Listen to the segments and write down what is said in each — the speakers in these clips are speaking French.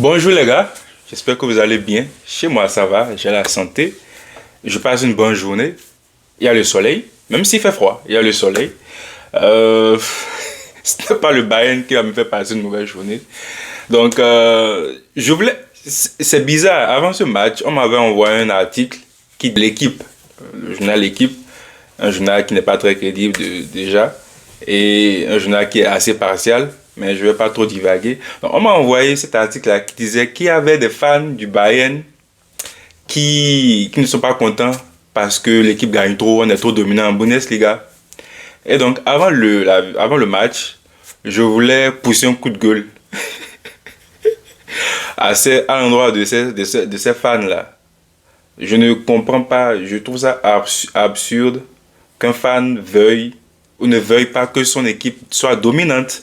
Bonjour les gars, j'espère que vous allez bien. Chez moi ça va, j'ai la santé. Je passe une bonne journée. Il y a le soleil, même s'il fait froid, il y a le soleil. Euh, Ce n'est pas le Bayern qui va me faire passer une mauvaise journée. Donc, je voulais. C'est bizarre, avant ce match, on m'avait envoyé un article qui de l'équipe, le journal L'équipe, un journal qui n'est pas très crédible déjà, et un journal qui est assez partial, mais je ne vais pas trop divaguer. Donc, on m'a envoyé cet article-là qui disait qu'il y avait des fans du Bayern qui ne sont pas contents parce que l'équipe gagne trop, on est trop dominant en Bundesliga. Et donc, avant le match, je voulais pousser un coup de gueule à l'endroit de ces fans-là. Je ne comprends pas, je trouve ça absurde qu'un fan veuille ou ne veuille pas que son équipe soit dominante.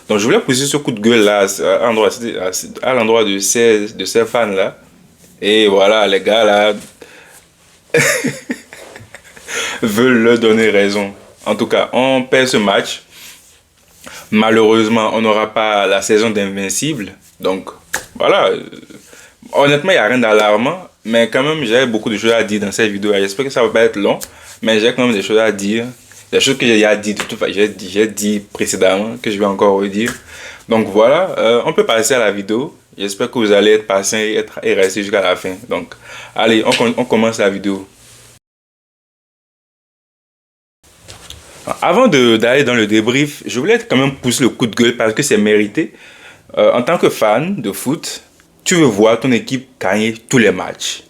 Donc je voulais pousser ce coup de gueule là à l'endroit de ces fans-là. Et voilà, les gars là veulent leur donner raison. En tout cas, on perd ce match. Malheureusement, on n'aura pas la saison d'invincible. Donc voilà, honnêtement, il n'y a rien d'alarmant, mais quand même, j'ai beaucoup de choses à dire dans cette vidéo. J'espère que ça va pas être long, mais j'ai quand même des choses à dire. Des choses que j'ai déjà dit, de toute façon, j'ai dit précédemment, que je vais encore redire. Donc voilà, on peut passer à la vidéo. J'espère que vous allez être patient et rester jusqu'à la fin. Donc, allez, on commence la vidéo. Avant d'aller dans le débrief, je voulais quand même pousser le coup de gueule parce que c'est mérité. En tant que fan de foot, tu veux voir ton équipe gagner tous les matchs.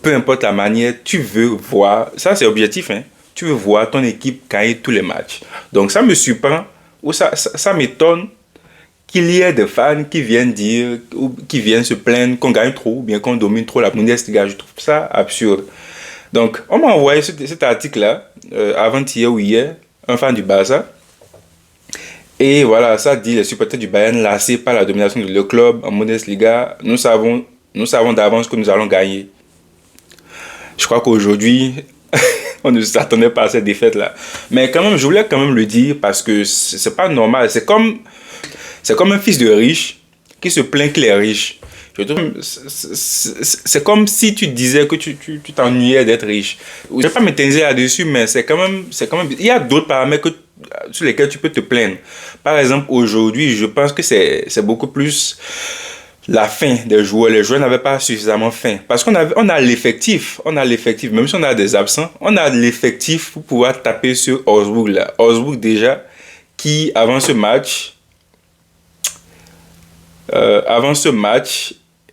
Peu importe la manière, tu veux voir, ça c'est objectif, hein, tu veux voir ton équipe gagner tous les matchs. Donc ça me surprend, ou ça m'étonne qu'il y ait des fans qui viennent dire, ou qui viennent se plaindre qu'on gagne trop, ou bien qu'on domine trop la Bundesliga. Je trouve ça absurde. Donc on m'a envoyé cet article-là, avant-hier ou hier, un fan du Barça. Et voilà, ça dit les supporters du Bayern lassés par la domination de leur club en Bundesliga. Nous savons d'avance que nous allons gagner. Je crois qu'aujourd'hui, on ne s'attendait pas à cette défaite-là. Mais quand même, je voulais quand même le dire parce que c'est pas normal. C'est comme un fils de riche qui se plaint qu'il est riche. Je trouve, c'est comme si tu disais que tu t'ennuyais d'être riche. Je ne vais pas m'éterniser là-dessus, mais c'est quand même, il y a d'autres paramètres sur lesquels tu peux te plaindre. Par exemple, aujourd'hui, je pense que c'est beaucoup plus la faim des joueurs. Les joueurs n'avaient pas suffisamment faim. Parce on a l'effectif, même si on a des absents, on a l'effectif pour pouvoir taper sur Augsbourg là. Augsbourg déjà, qui avant ce match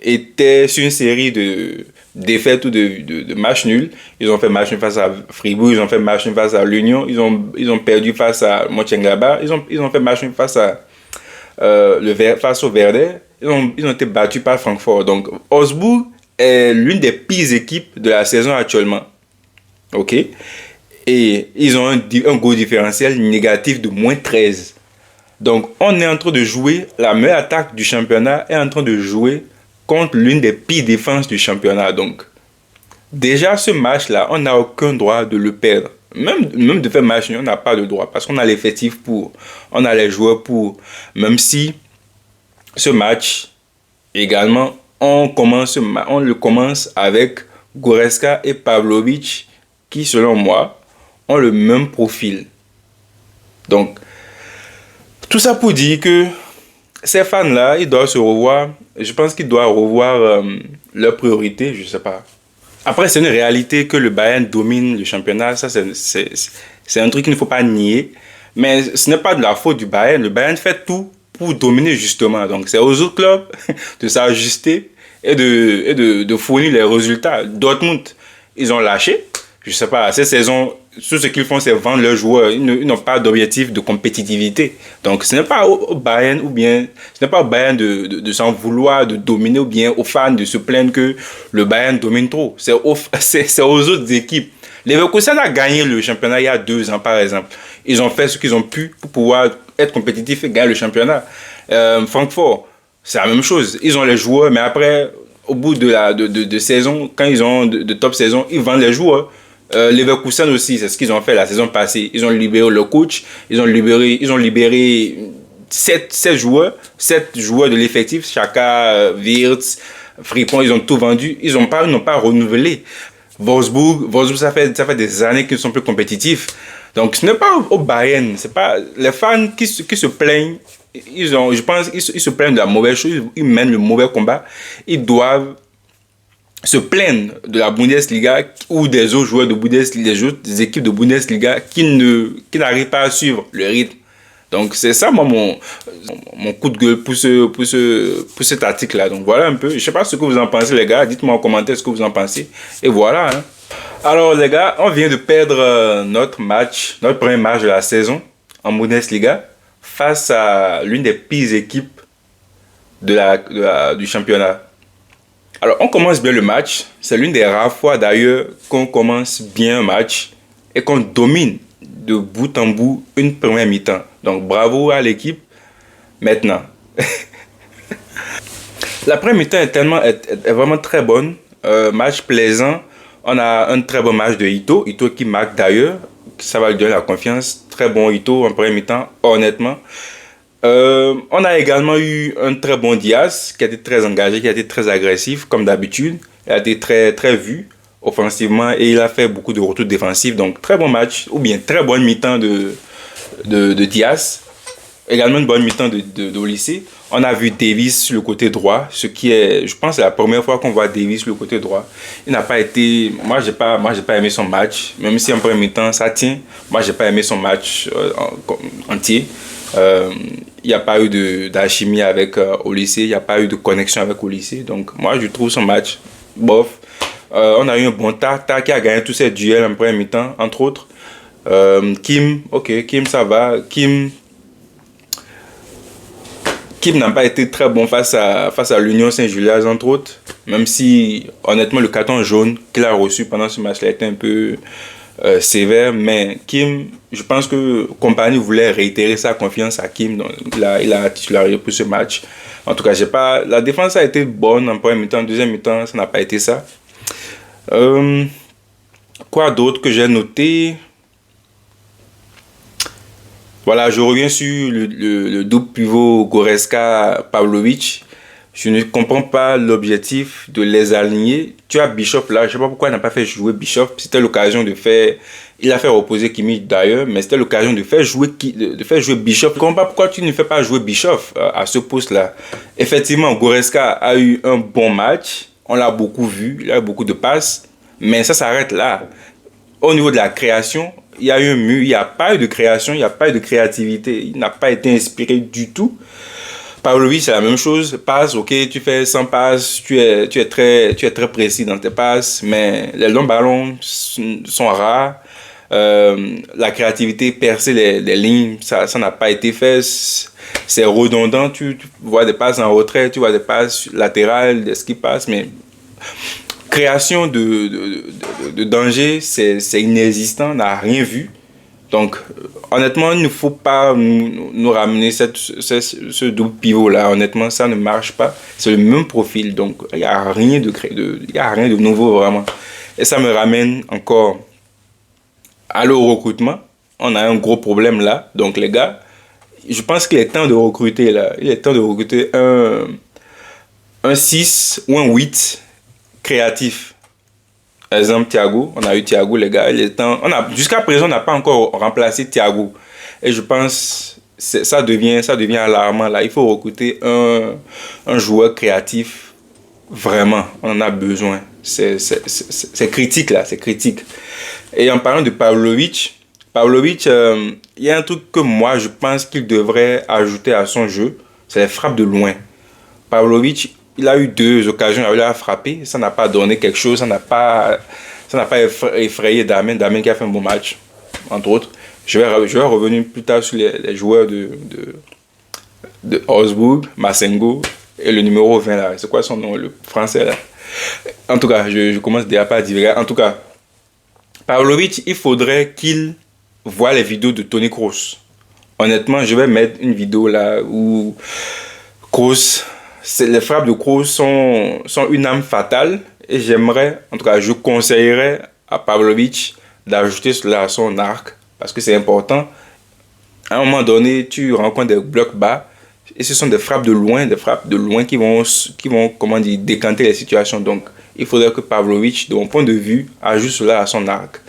était sur une série de défaites ou de matchs nuls. Ils ont fait match nul face à Fribourg, ils ont fait match nul face à l'Union, ils ont perdu face à Mönchengladbach, ils ont fait match nul face au Werder, ils ont été battus par Francfort. Donc Augsbourg est l'une des pires équipes de la saison actuellement. Ok? Et ils ont un goal différentiel négatif de -13. Donc, on est en train de jouer, la meilleure attaque du championnat est en train de jouer contre l'une des pires défenses du championnat. Donc, déjà ce match-là, on n'a aucun droit de le perdre. Même de faire match, on n'a pas le droit parce qu'on a l'effectif pour, on a les joueurs pour. Même si ce match, également, on le commence avec Goretzka et Pavlovic qui, selon moi, ont le même profil. Donc, tout ça pour dire que ces fans-là, ils doivent se revoir. Je pense qu'ils doivent revoir leurs priorités, je ne sais pas. Après, c'est une réalité que le Bayern domine le championnat. Ça, c'est un truc qu'il ne faut pas nier. Mais ce n'est pas de la faute du Bayern. Le Bayern fait tout pour dominer justement. Donc, c'est aux autres clubs de s'ajuster et de fournir les résultats. Dortmund, ils ont lâché. Je ne sais pas, cette saison, tout ce qu'ils font, c'est vendre leurs joueurs. Ils n'ont pas d'objectif de compétitivité. Donc, ce n'est pas au Bayern de s'en vouloir, de dominer, ou bien aux fans de se plaindre que le Bayern domine trop. C'est aux autres équipes. Leverkusen a gagné le championnat il y a 2 ans, par exemple. Ils ont fait ce qu'ils ont pu pour pouvoir être compétitifs et gagner le championnat. Francfort, c'est la même chose. Ils ont les joueurs, mais après, au bout de saison, quand ils ont de top saison, ils vendent les joueurs. Leverkusen aussi, c'est ce qu'ils ont fait la saison passée. Ils ont libéré le coach, ils ont libéré 7 joueurs, 7 joueurs de l'effectif, Chaka, Wirtz, Frimpong, ils ont tout vendu, ils n'ont pas renouvelé. Wolfsburg, ça fait des années qu'ils sont plus compétitifs. Donc ce n'est pas au Bayern, c'est pas les fans qui se plaignent. Je pense qu'ils se plaignent de la mauvaise chose, ils mènent le mauvais combat. Ils doivent se plaindre de la Bundesliga ou des autres joueurs de Bundesliga, des équipes de Bundesliga qui n'arrivent pas à suivre le rythme. Donc c'est ça moi mon coup de gueule pour cet article là. Donc voilà un peu, je sais pas ce que vous en pensez les gars, dites-moi en commentaire ce que vous en pensez. Et voilà hein. Alors les gars, on vient de perdre notre premier match de la saison en Bundesliga face à l'une des pires équipes du championnat. Alors on commence bien le match, c'est l'une des rares fois d'ailleurs qu'on commence bien un match et qu'on domine de bout en bout une première mi-temps. Donc bravo à l'équipe. Maintenant, la première mi-temps est vraiment très bonne. Match plaisant. On a un très bon match de Ito qui marque d'ailleurs. Ça va lui donner la confiance. Très bon Ito en première mi-temps, honnêtement. On a également eu un très bon Diaz qui a été très engagé, qui a été très agressif comme d'habitude. Il a été très, très vu offensivement et il a fait beaucoup de retours défensifs. Donc très bon match ou bien très bonne mi-temps de Diaz. Également une bonne mi-temps de lycée. On a vu Davis sur le côté droit, ce qui est, je pense, la première fois qu'on voit Davis sur le côté droit. Il n'a pas été, moi j'ai pas aimé son match, même si en premier mi-temps ça tient. Moi j'ai pas aimé son match entier. Il n'y a pas eu d'alchimie avec au lycée, il n'y a pas eu de connexion avec au lycée. Donc moi je trouve son match bof. On a eu un bon Ta qui a gagné tous ses duels en premier mi-temps, entre autres. Kim ça va. Kim n'a pas été très bon face à l'Union Saint-Juliaz, entre autres. Même si, honnêtement, le carton jaune qu'il a reçu pendant ce match-là était un peu sévère. Mais Kim, je pense que Kompany voulait réitérer sa confiance à Kim. Donc, il a titularisé pour ce match. En tout cas, la défense a été bonne en premier mi-temps. En deuxième mi-temps, ça n'a pas été ça. Quoi d'autre que j'ai noté? Voilà, je reviens sur le double pivot Goretzka-Pavlovic. Je ne comprends pas l'objectif de les aligner. Tu as Bischoff là, je ne sais pas pourquoi il n'a pas fait jouer Bischoff. C'était l'occasion de faire... Il a fait reposer Kimmich d'ailleurs, mais c'était l'occasion de faire jouer Bischoff. Je ne comprends pas pourquoi tu ne fais pas jouer Bischoff à ce poste-là. Effectivement, Goretzka a eu un bon match. On l'a beaucoup vu, il a eu beaucoup de passes. Mais ça s'arrête là. Au niveau de la création, il y a eu un mur, il n'y a pas eu de création, il n'y a pas eu de créativité, il n'a pas été inspiré du tout. Pavlovic, c'est la même chose, passe, ok, tu fais 100 passes, tu es très précis dans tes passes, mais les longs ballons sont rares. La créativité, percer les lignes, ça n'a pas été fait, c'est redondant, tu vois des passes en retrait, tu vois des passes latérales, ce qui passe, mais... Création de danger, c'est inexistant, on n'a rien vu. Donc, honnêtement, il ne faut pas nous ramener ce double pivot-là. Honnêtement, ça ne marche pas. C'est le même profil, donc il n'y a rien de nouveau vraiment. Et ça me ramène encore à le recrutement. On a un gros problème là. Donc, les gars, je pense qu'il est temps de recruter là. Il est temps de recruter un 6 ou un 8 créatif. Par exemple, Thiago, on a eu Thiago, les gars. Jusqu'à présent, on n'a pas encore remplacé Thiago. Et je pense que ça devient alarmant. Là. Il faut recruter un joueur créatif. Vraiment, on en a besoin. C'est critique, là. C'est critique. Et en parlant de Pavlovic, il y a un truc que moi, je pense qu'il devrait ajouter à son jeu. C'est les frappes de loin. Pavlovic, il a eu 2 occasions, il a frappé, ça n'a pas donné quelque chose, ça n'a pas effrayé Damen qui a fait un bon match, entre autres. Je vais revenir plus tard sur les joueurs de Wolfsburg, Massengo et le numéro 20 là, c'est quoi son nom, le français là. En tout cas, je commence déjà pas à divers. En tout cas, Pavlovic, il faudrait qu'il voit les vidéos de Toni Kroos. Honnêtement, je vais mettre une vidéo là où Kroos... Les frappes de Kroos sont une arme fatale et en tout cas, je conseillerais à Pavlovic d'ajouter cela à son arc parce que c'est important. À un moment donné, tu rencontres des blocs bas et ce sont des frappes de loin qui vont comment dire, décanter les situations. Donc, il faudrait que Pavlovic, de mon point de vue, ajoute cela à son arc.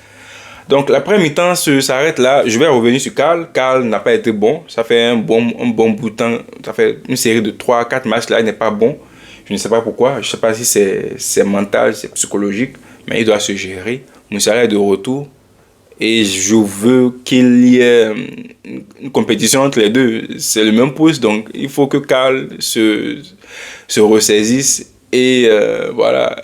Donc, la première mi-temps s'arrête là. Je vais revenir sur Karl. Karl n'a pas été bon. Ça fait un bon bout de temps. Ça fait une série de 3-4 matchs là. Il n'est pas bon. Je ne sais pas pourquoi. Je ne sais pas si c'est mental, c'est psychologique. Mais il doit se gérer. Moussala est de retour. Et je veux qu'il y ait une compétition entre les deux. C'est le même poste. Donc, il faut que Karl se ressaisisse. Et voilà.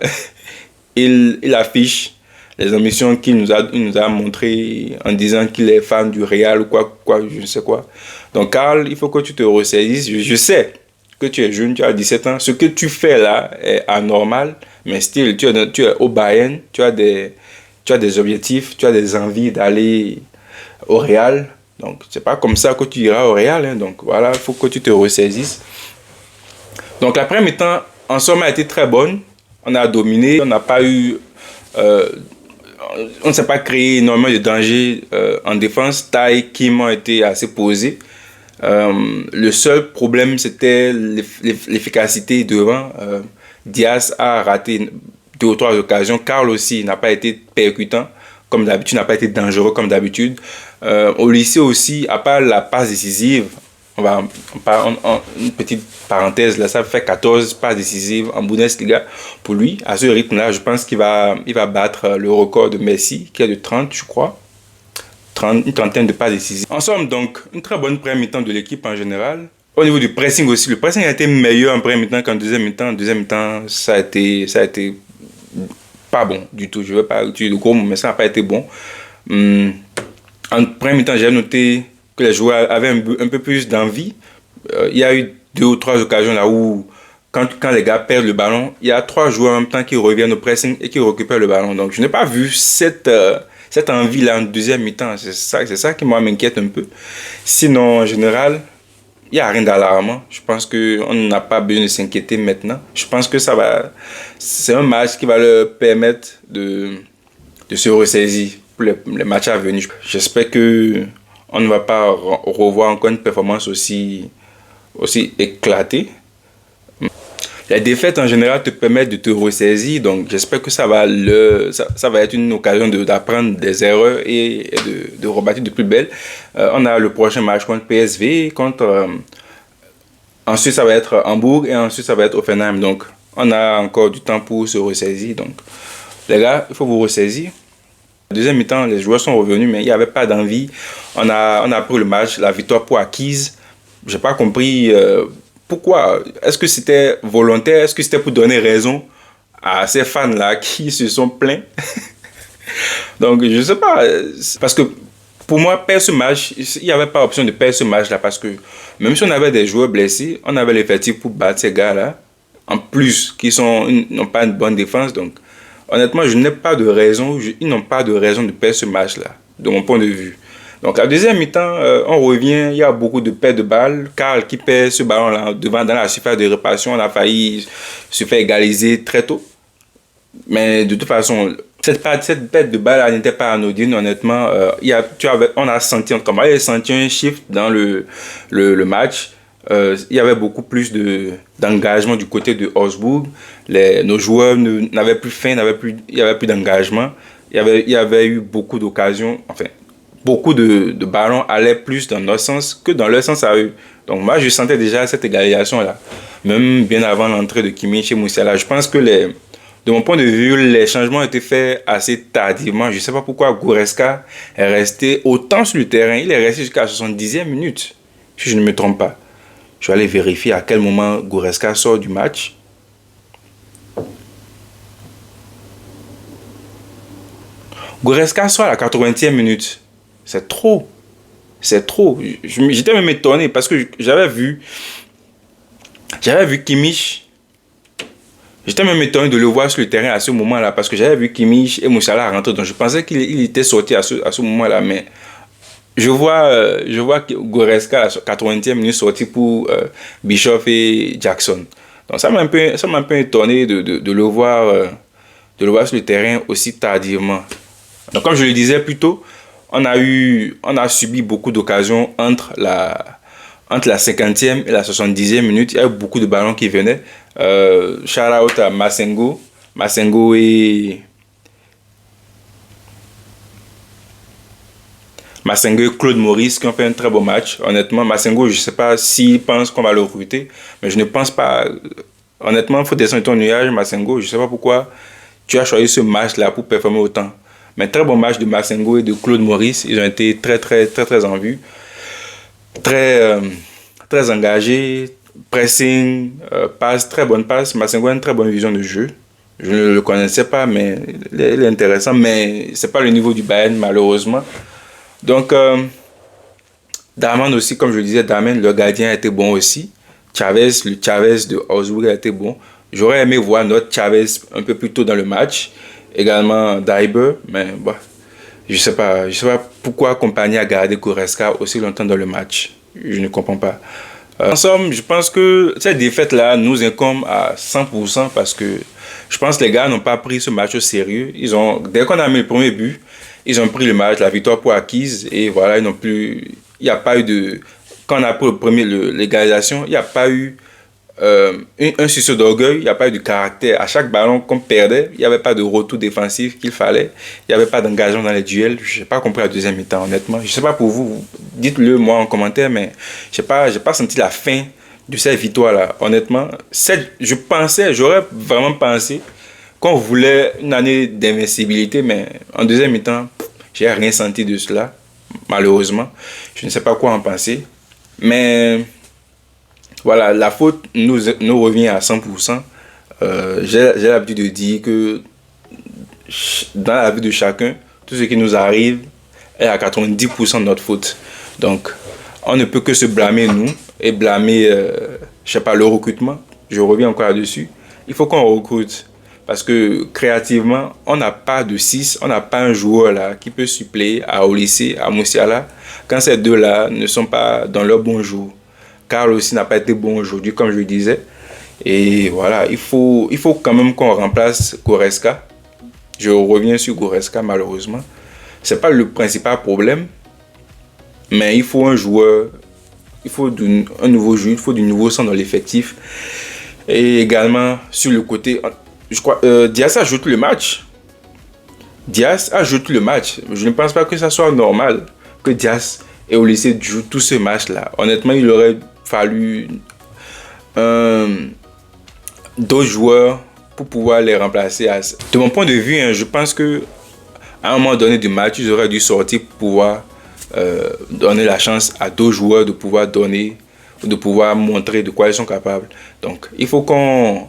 Il affiche les ambitions il nous a montré en disant qu'il est fan du Real ou quoi, je ne sais quoi. Donc, Karl, il faut que tu te ressaisisses. Je sais que tu es jeune, tu as 17 ans. Ce que tu fais là est anormal, mais still, tu es au Bayern, tu as des objectifs, tu as des envies d'aller au Real. Donc, c'est pas comme ça que tu iras au Real. Hein. Donc, voilà, il faut que tu te ressaisisses. Donc, la première mi-temps, en somme, a été très bonne. On a dominé, on n'a pas eu... on ne s'est pas créé énormément de danger en défense. Tai et Kim ont été assez posés. Le seul problème, c'était l'efficacité devant. Diaz a raté 2 ou 3 occasions. Karl aussi n'a pas été percutant comme d'habitude, n'a pas été dangereux comme d'habitude. Au lycée aussi, à part la passe décisive, une petite parenthèse là, ça fait 14 passes décisives en Bundesliga pour lui. À ce rythme-là, je pense il va battre le record de Messi, qui est de 30, je crois. Une trentaine de passes décisives. En somme, donc, une très bonne première mi-temps de l'équipe en général. Au niveau du pressing aussi, le pressing a été meilleur en première mi-temps qu'en deuxième mi-temps. En deuxième mi-temps, ça a été pas bon du tout. Je ne vais pas utiliser le gros mot, mais ça n'a pas été bon. En première mi-temps, j'ai noté que les joueurs avaient un peu plus d'envie. Il y a eu 2 ou 3 occasions là où, quand les gars perdent le ballon, il y a 3 joueurs en même temps qui reviennent au pressing et qui récupèrent le ballon. Donc, je n'ai pas vu cette envie-là en deuxième mi-temps. C'est ça qui m'inquiète un peu. Sinon, en général, il n'y a rien d'alarmant. Je pense qu'on n'a pas besoin de s'inquiéter maintenant. Je pense que c'est un match qui va leur permettre de se ressaisir pour les matchs à venir. J'espère qu'on ne va pas revoir encore une performance aussi éclatée. Les défaites en général te permettent de te ressaisir, donc j'espère que ça va être une occasion d'apprendre des erreurs et de rebâtir de plus belles. On a le prochain match contre PSV, ensuite ça va être Hambourg et ensuite ça va être Offenheim. Donc on a encore du temps pour se ressaisir. Donc les gars, il faut vous ressaisir. Deuxième mi-temps, les joueurs sont revenus, mais il n'y avait pas d'envie. On a pris le match, la victoire pour acquise. J'ai pas compris pourquoi. Est-ce que c'était volontaire? Est-ce que c'était pour donner raison à ces fans-là qui se sont plaints? Donc, je sais pas. Parce que pour moi, perdre ce match, il n'y avait pas option de perdre ce match-là. Parce que même si on avait des joueurs blessés, on avait l'effectif pour battre ces gars-là. En plus, qui n'ont pas une bonne défense. Donc, honnêtement, je n'ai pas de raison. Ils n'ont pas de raison de perdre ce match-là, de mon point de vue. Donc, la deuxième mi-temps, on revient. Il y a beaucoup de pertes de balles. Karl qui perd ce ballon-là devant dans la surface de réparation. On a failli se faire égaliser très tôt. Mais de toute façon, cette perte de balle n'était pas anodine, honnêtement. On a senti un shift dans le match. Il y avait beaucoup plus d'engagement du côté de Augsbourg. Nos joueurs n'avaient plus faim, il n'y avait plus d'engagement. Il y avait eu beaucoup d'occasions, enfin, beaucoup de ballons allaient plus dans notre sens que dans leur sens à eux. Donc moi, je sentais déjà cette égalisation-là, même bien avant l'entrée de Kimmich et Moussala. Je pense que de mon point de vue, les changements ont été faits assez tardivement. Je ne sais pas pourquoi Goretzka est resté autant sur le terrain. Il est resté jusqu'à la 70e minute, si je ne me trompe pas. Je vais aller vérifier à quel moment Goretzka sort du match. Goretzka sort à la 80e minute. C'est trop. C'est trop. J'étais même étonné parce que j'avais vu Kimmich. J'étais même étonné de le voir sur le terrain à ce moment-là parce que j'avais vu Kimmich et Moussala rentrer. Donc je pensais qu'il était sorti à ce moment-là. Mais je vois Goretzka à la 80e minute sorti pour Bischoff et Jackson. Donc ça m'a un peu étonné de le voir sur le terrain aussi tardivement. Donc comme je le disais plus tôt, on a subi beaucoup d'occasions entre la 50e et la 70e minute. Il y a eu beaucoup de ballons qui venaient. Shout out à Massengo. Massengo et Claude Maurice qui ont fait un très beau match. Honnêtement, Massengo, je ne sais pas s'il pense qu'on va le recruter, mais je ne pense pas. Honnêtement, il faut descendre ton nuage, Massengo. Je ne sais pas pourquoi tu as choisi ce match-là pour performer autant. Mais très bon match de Massengo et de Claude Maurice. Ils ont été très en vue. Très engagés. Pressing, passe, très bonne passe. Massengo a une très bonne vision de jeu. Je ne le connaissais pas, mais il est intéressant. Mais ce n'est pas le niveau du Bayern, malheureusement. Donc, Daman aussi, comme je le disais, Daman, le gardien a été bon aussi. Le Chavez de Augsbourg a été bon. J'aurais aimé voir notre Chavez un peu plus tôt dans le match. Également Daiber, mais bon, je sais pas pourquoi Compagnie a gardé Goretzka aussi longtemps dans le match. Je ne comprends pas. En somme, je pense que cette défaite-là nous incombe à 100% parce que je pense que les gars n'ont pas pris ce match au sérieux. Dès qu'on a mis le premier but, ils ont pris le match, la victoire pour acquise et voilà, il n'y a pas eu de... Quand on a pris l'égalisation, il n'y a pas eu un sursaut d'orgueil, il n'y a pas eu de caractère. À chaque ballon qu'on perdait, il n'y avait pas de retour défensif qu'il fallait. Il n'y avait pas d'engagement dans les duels. Je n'ai pas compris la deuxième mi-temps, honnêtement. Je ne sais pas pour vous, dites-le moi en commentaire, mais je n'ai pas senti la fin de cette victoire-là. Honnêtement, j'aurais vraiment pensé qu'on voulait une année d'invincibilité, mais en deuxième mi-temps, je n'ai rien senti de cela, malheureusement. Je ne sais pas quoi en penser, mais... Voilà, la faute nous revient à 100%. J'ai l'habitude de dire que dans la vie de chacun, tout ce qui nous arrive est à 90% de notre faute. Donc, on ne peut que se blâmer nous et blâmer, je sais pas, le recrutement. Je reviens encore là-dessus. Il faut qu'on recrute. Parce que créativement, on n'a pas de 6, on n'a pas un joueur là qui peut suppléer à Olysée, à Moussiala, quand ces deux-là ne sont pas dans leur bon jour. Karl aussi n'a pas été bon aujourd'hui, comme je le disais. Et voilà, il faut quand même qu'on remplace Goretzka. Je reviens sur Goretzka, malheureusement. Ce n'est pas le principal problème. Mais il faut un joueur, il faut un nouveau joueur, il faut du nouveau sang dans l'effectif. Et également, sur le côté, je crois, Diaz a joué tout le match. Diaz a joué tout le match. Je ne pense pas que ça soit normal que Diaz et Olysée jouent tout ce match-là. Honnêtement, il aurait fallu d'autres joueurs pour pouvoir les remplacer. De mon point de vue, je pense que à un moment donné du match, ils auraient dû sortir pour pouvoir donner la chance à d'autres joueurs de pouvoir montrer de quoi ils sont capables. Donc, il faut qu'on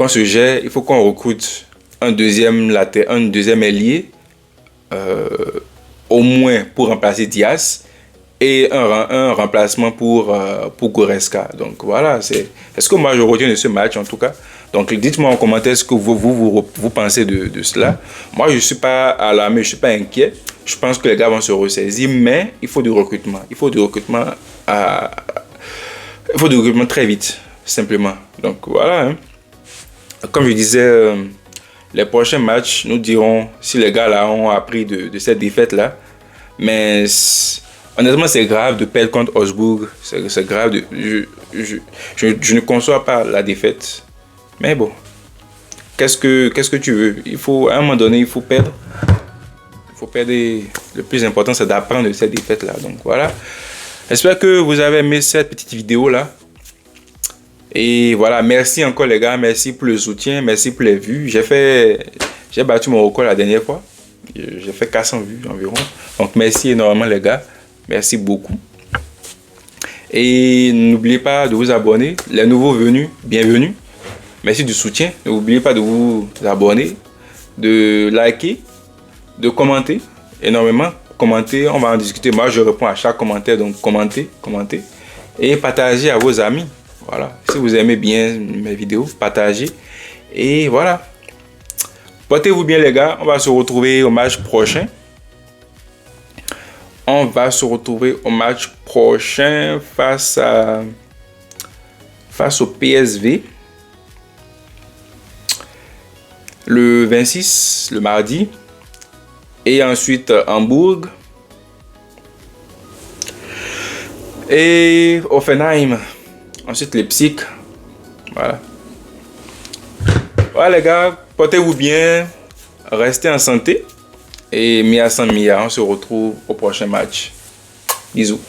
se gère, il faut qu'on recrute un deuxième ailier, au moins pour remplacer Diaz, et un remplacement pour Goretzka. Donc voilà, c'est ce que moi je retiens de ce match en tout cas. Donc dites-moi en commentaire ce que vous pensez de cela. Moi je ne suis pas alarmé, je ne suis pas inquiet. Je pense que les gars vont se ressaisir, mais il faut du recrutement. Il faut du recrutement très vite, simplement. Donc voilà. Hein. Comme je disais, les prochains matchs, nous dirons si les gars là ont appris de cette défaite-là. Mais... honnêtement, c'est grave de perdre contre Augsbourg. C'est grave. Je ne conçois pas la défaite. Mais bon, qu'est-ce que tu veux? À un moment donné, il faut perdre. Il faut perdre. Le plus important, c'est d'apprendre de cette défaite-là. Donc voilà. J'espère que vous avez aimé cette petite vidéo-là. Et voilà, merci encore les gars. Merci pour le soutien. Merci pour les vues. J'ai battu mon record la dernière fois. J'ai fait 400 vues environ. Donc merci énormément les gars. Merci beaucoup. Et n'oubliez pas de vous abonner. Les nouveaux venus, bienvenue. Merci du soutien. N'oubliez pas de vous abonner, de liker, de commenter énormément. Commentez, on va en discuter. Moi, je réponds à chaque commentaire. Donc, commentez. Et partagez à vos amis. Voilà. Si vous aimez bien mes vidéos, partagez. Et voilà. Portez-vous bien les gars. On va se retrouver au match prochain. On va se retrouver au match prochain face au PSV. Le 26, le mardi. Et ensuite Hambourg Et Offenheim. Ensuite, Leipzig. Voilà. Voilà les gars, portez-vous bien. Restez en santé. Et Mia San Mia, on se retrouve au prochain match. Bisous.